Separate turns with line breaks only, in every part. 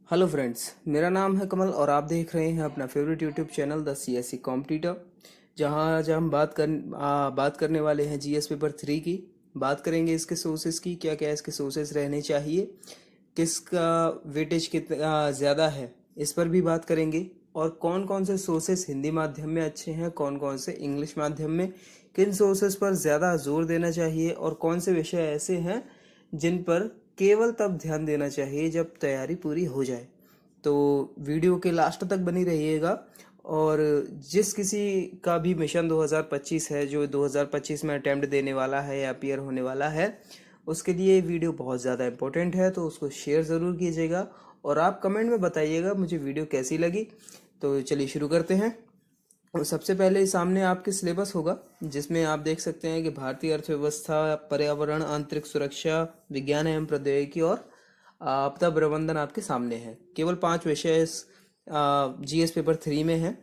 Hello friends, मेरा नाम है कमल और आप देख रहे हैं अपना favourite YouTube channel the CSC competitor. जहां आज हम बात करने वाले हैं जीएस पेपर 3 की। बात करेंगे इसके सोर्सेज की, क्या क्या इसके सोर्सेज रहने चाहिए, किसका वेटेज कितना ज़्यादा है, इस पर भी बात करेंगे। और कौन कौन से सोर्सेज हिंदी माध्यम में अच्छे हैं, कौन कौन से इंग्लिश माध्यम में, किन सोर्सेज पर ज़्यादा जोर देना चाहिए और कौन से विषय ऐसे हैं जिन पर केवल तब ध्यान देना चाहिए जब तैयारी पूरी हो जाए। तो वीडियो के लास्ट तक बनी रहिएगा। और जिस किसी का भी मिशन 2025 है, जो 2025 में अटेम्प्ट देने वाला है या अपीयर होने वाला है, उसके लिए ये वीडियो बहुत ज़्यादा इम्पोर्टेंट है, तो उसको शेयर ज़रूर कीजिएगा और आप कमेंट में बताइएगा मुझे वीडियो कैसी लगी। तो चलिए शुरू करते हैं। और सबसे पहले सामने आपके सिलेबस होगा, जिसमें आप देख सकते हैं कि भारतीय अर्थव्यवस्था, पर्यावरण, आंतरिक सुरक्षा, विज्ञान एवं प्रौद्योगिकी और आपदा प्रबंधन आपके सामने है। केवल 5 विषय इस जीएस पेपर 3 में है।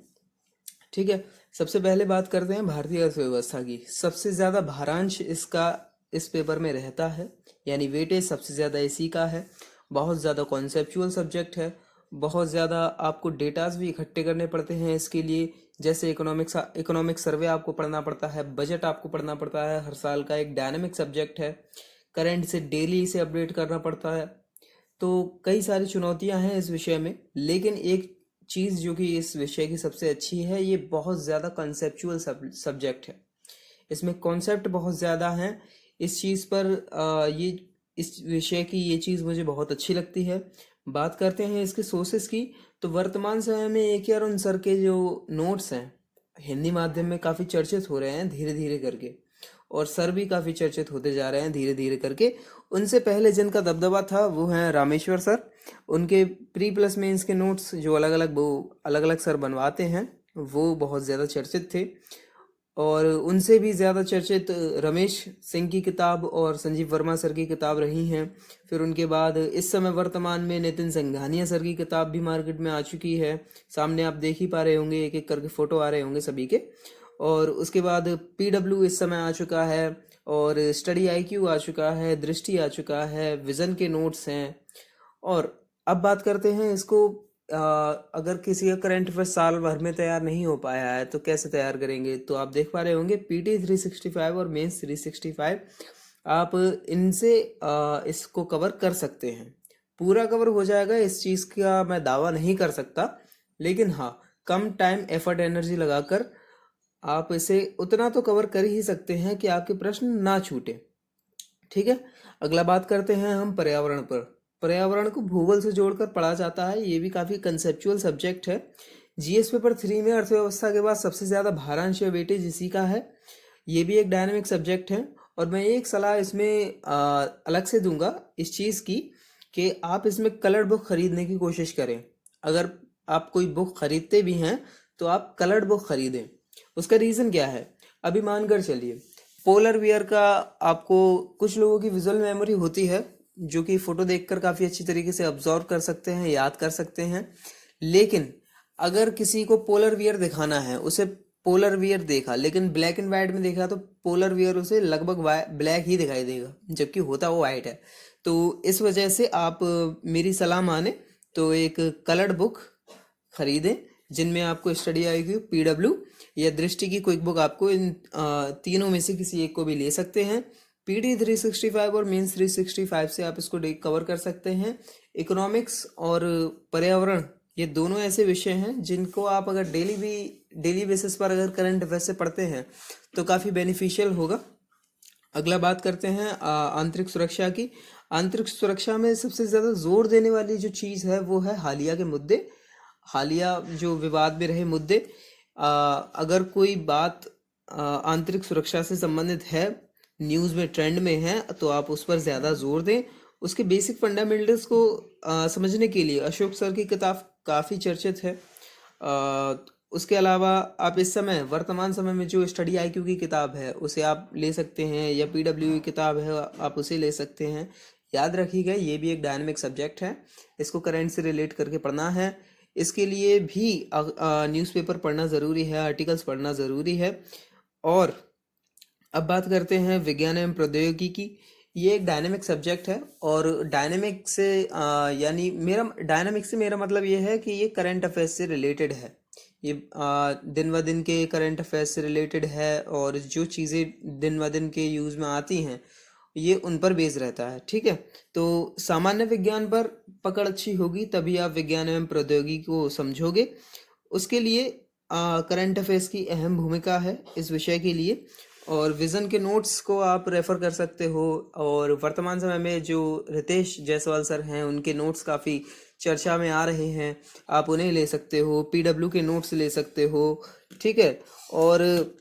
ठीक है, सबसे पहले बात करते हैं भारतीय अर्थव्यवस्था की। सबसे ज़्यादा भारांश इसका इस पेपर में रहता है, यानी वेटेज सबसे ज़्यादा इसी का है। बहुत ज़्यादा कॉन्सेप्चुअल सब्जेक्ट है, बहुत ज़्यादा आपको डेटाज भी इकट्ठे करने पड़ते हैं इसके लिए। जैसे इकोनॉमिक सर्वे आपको पढ़ना पड़ता है, बजट आपको पढ़ना पड़ता है, हर साल का एक डायनेमिक सब्जेक्ट है, करंट से डेली इसे अपडेट करना पड़ता है। तो कई सारी चुनौतियां हैं इस विषय में, लेकिन एक चीज़ जो कि इस विषय की सबसे अच्छी है, ये बहुत ज़्यादा कंसेप्चुअल सब्जेक्ट है। इसमें कॉन्सेप्ट बहुत ज़्यादा हैं। इस चीज़ पर ये इस विषय की ये चीज़ मुझे बहुत अच्छी लगती है। बात करते हैं इसके सोर्सेज की, तो वर्तमान समय में ए के अरुण सर के जो नोट्स हैं हिंदी माध्यम में काफ़ी चर्चित हो रहे हैं धीरे धीरे करके, और सर भी काफ़ी चर्चित होते जा रहे हैं धीरे धीरे करके। उनसे पहले जिनका दबदबा था वो हैं रामेश्वर सर। उनके प्री प्लस मेंस के नोट्स जो अलग अलग सर बनवाते हैं, वो बहुत ज़्यादा चर्चित थे। और उनसे भी ज़्यादा चर्चित रमेश सिंह की किताब और संजीव वर्मा सर की किताब रही हैं। फिर उनके बाद इस समय वर्तमान में नितिन संघानिया सर की किताब भी मार्केट में आ चुकी है। सामने आप देख ही पा रहे होंगे, एक एक करके फ़ोटो आ रहे होंगे सभी के। और उसके बाद पीडब्ल्यू इस समय आ चुका है, और स्टडी आईक्यू आ चुका है, दृष्टि आ चुका है, विज़न के नोट्स हैं। और अब बात करते हैं इसको, अगर किसी का करंट अफेयर साल भर में तैयार नहीं हो पाया है तो कैसे तैयार करेंगे। तो आप देख पा रहे होंगे पीटी 365 और मेंस 365, आप इनसे इसको कवर कर सकते हैं। पूरा कवर हो जाएगा इस चीज़ का मैं दावा नहीं कर सकता, लेकिन हाँ, कम टाइम एफर्ट एनर्जी लगाकर आप इसे उतना तो कवर कर ही सकते हैं कि आपके प्रश्न ना छूटे। ठीक है, अगला बात करते हैं हम पर्यावरण पर। पर्यावरण को भूगोल से जोड़कर पढ़ा जाता है, ये भी काफ़ी कंसेप्चुअल सब्जेक्ट है। जीएस पेपर 3 में अर्थव्यवस्था के बाद सबसे ज़्यादा भारांश या वेटेज इसी का है। ये भी एक डायनेमिक सब्जेक्ट है। और मैं एक सलाह इसमें अलग से दूंगा इस चीज़ की, कि आप इसमें कलर बुक खरीदने की कोशिश करें। अगर आप कोई बुक खरीदते भी हैं तो आप कलर्ड बुक खरीदें। उसका रीज़न क्या है, अभी मानकर चलिए पोलर वियर का, आपको कुछ लोगों की विजुअल मेमोरी होती है जो कि फ़ोटो देखकर काफ़ी अच्छी तरीके से ऑब्जर्व कर सकते हैं, याद कर सकते हैं। लेकिन अगर किसी को पोलर वियर दिखाना है, उसे पोलर वियर देखा लेकिन ब्लैक एंड वाइट में देखा, तो पोलर वियर उसे लगभग ब्लैक ही दिखाई देगा, जबकि होता वो वाइट है। तो इस वजह से आप मेरी सलाह माने तो एक कलर्ड बुक खरीदें, जिनमें आपको स्टडी आएगी पीडब्ल्यू या दृष्टि की क्विक बुक। आपको इन तीनों में से किसी एक को भी ले सकते हैं। पीटी 365 और मीन्स 365 से आप इसको कवर कर सकते हैं। इकोनॉमिक्स और पर्यावरण, ये दोनों ऐसे विषय हैं जिनको आप अगर डेली बेसिस पर अगर करंट अफेयर से पढ़ते हैं तो काफ़ी बेनिफिशियल होगा। अगला बात करते हैं आंतरिक सुरक्षा की। आंतरिक सुरक्षा में सबसे ज़्यादा जोर देने वाली जो चीज़ है वो है हालिया के मुद्दे, हालिया जो विवाद में रहे मुद्दे। अगर कोई बात आंतरिक सुरक्षा से संबंधित है, न्यूज़ में ट्रेंड में है, तो आप उस पर ज़्यादा जोर दें। उसके बेसिक फंडामेंटल्स को समझने के लिए अशोक सर की किताब काफ़ी चर्चित है। उसके अलावा आप इस समय वर्तमान समय में जो स्टडी आईक्यू की किताब है उसे आप ले सकते हैं, या पीडब्ल्यू की किताब है आप उसे ले सकते हैं। याद रखिएगा ये भी एक डायनेमिक सब्जेक्ट है, इसको करंट से रिलेट करके पढ़ना है। इसके लिए भी न्यूज़पेपर पढ़ना ज़रूरी है, आर्टिकल्स पढ़ना ज़रूरी है। और अब बात करते हैं विज्ञान एवं प्रौद्योगिकी की। ये एक डायनेमिक सब्जेक्ट है, और डायनेमिक से मेरा मतलब ये है कि ये करंट अफेयर्स से रिलेटेड है। ये दिन ब दिन के करंट अफेयर्स से रिलेटेड है, और जो चीज़ें दिन ब दिन के यूज़ में आती हैं ये उन पर बेस रहता है। ठीक है, तो सामान्य विज्ञान पर पकड़ अच्छी होगी तभी आप विज्ञान एवं प्रौद्योगिकी को समझोगे। उसके लिए करंट अफेयर्स की अहम भूमिका है इस विषय के लिए, और विज़न के नोट्स को आप रेफ़र कर सकते हो। और वर्तमान समय में जो रितेश जायसवाल सर हैं उनके नोट्स काफ़ी चर्चा में आ रहे हैं, आप उन्हें ले सकते हो। पीडब्ल्यू के नोट्स ले सकते हो। ठीक है, और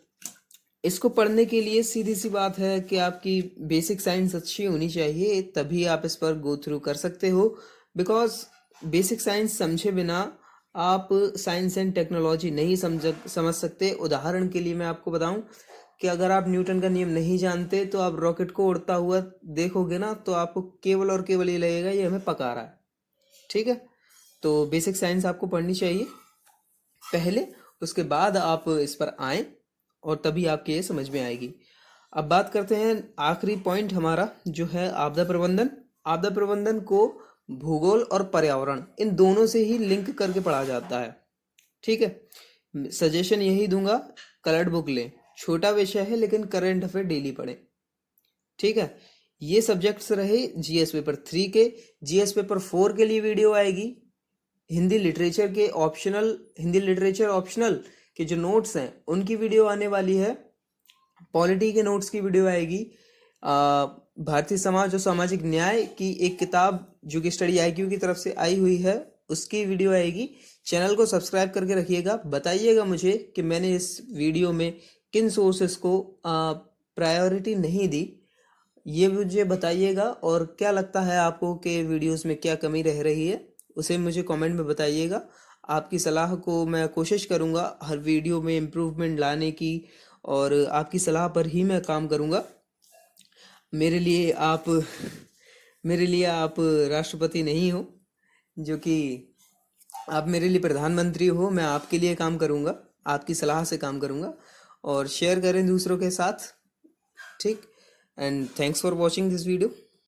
इसको पढ़ने के लिए सीधी सी बात है कि आपकी बेसिक साइंस अच्छी होनी चाहिए, तभी आप इस पर गो थ्रू कर सकते हो। बिकॉज बेसिक साइंस समझे बिना आप साइंस एंड टेक्नोलॉजी नहीं समझ सकते। उदाहरण के लिए मैं आपको बताऊं कि अगर आप न्यूटन का नियम नहीं जानते तो आप रॉकेट को उड़ता हुआ देखोगे ना, तो आपको केवल और केवल ये लगेगा ये हमें पका रहा है। ठीक है, तो बेसिक साइंस आपको पढ़नी चाहिए पहले, उसके बाद आप इस पर आएँ और तभी आपके ये समझ में आएगी। अब बात करते हैं आखिरी पॉइंट हमारा जो है आपदा प्रबंधन। आपदा प्रबंधन को भूगोल और पर्यावरण इन दोनों से ही लिंक करके पढ़ा जाता है। ठीक है, सजेशन यही दूंगा, कलर्ड बुक लें। छोटा विषय है लेकिन करंट अफेयर डेली पढ़ें। ठीक है, ये सब्जेक्ट्स रहे जीएस पेपर 3 के। जीएस पेपर 4 के लिए वीडियो आएगी। हिंदी लिटरेचर ऑप्शनल के जो नोट्स हैं उनकी वीडियो आने वाली है। पॉलिटी के नोट्स की वीडियो आएगी। भारतीय समाज और सामाजिक न्याय की एक किताब जो कि स्टडी आईक्यू की तरफ से आई हुई है, उसकी वीडियो आएगी। चैनल को सब्सक्राइब करके रखिएगा। बताइएगा मुझे कि मैंने इस वीडियो में किन सोर्सेस को प्रायोरिटी नहीं दी, ये मुझे बताइएगा। और क्या लगता है आपको कि वीडियोस में क्या कमी रह रही है, उसे मुझे कमेंट में बताइएगा। आपकी सलाह को मैं कोशिश करूँगा हर वीडियो में इम्प्रूवमेंट लाने की, और आपकी सलाह पर ही मैं काम करूँगा। मेरे लिए आप राष्ट्रपति नहीं हो, जो कि आप मेरे लिए प्रधानमंत्री हो। मैं आपके लिए काम करूँगा, आपकी सलाह से काम करूँगा, और शेयर करें दूसरों के साथ। ठीक, and thanks for watching this video.